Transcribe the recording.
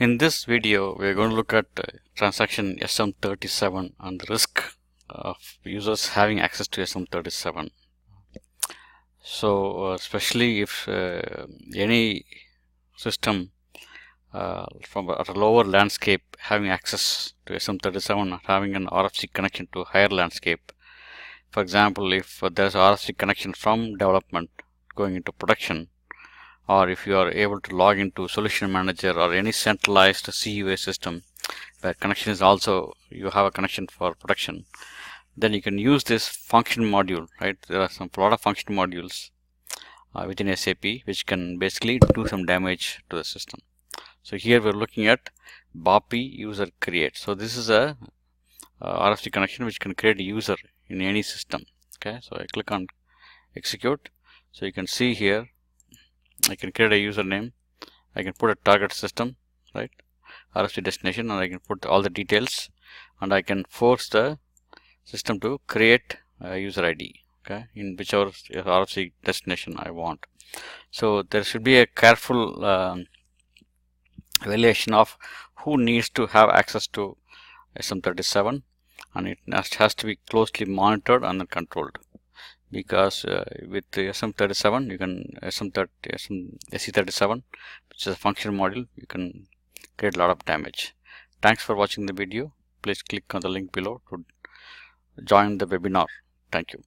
In this video, we are going to look at transaction SM37 and the risk of users having access to SM37. So, especially if any system from at a lower landscape having access to SM37 or having an RFC connection to a higher landscape. For example, if there's a RFC connection from development going into production, or if you are able to log into Solution Manager or any centralized CUA system where connection is also, you have a connection for production, then you can use this function module, right? There are a lot of function modules within SAP which can basically do some damage to the system. So here we're looking at BOPI user create. So this is a RFC connection which can create a user in any system. Okay, so I click on execute. So you can see here I can create a username, I can put a target system, right, RFC destination, and I can put all the details, and I can force the system to create a user ID, okay, in whichever RFC destination I want. So there should be a careful evaluation of who needs to have access to SM37, and it has to be closely monitored and controlled. Because with the SM37 you can SE37, which is a function module, you can create a lot of damage. Thanks for watching the video. Please click on the link below to join the webinar. Thank you.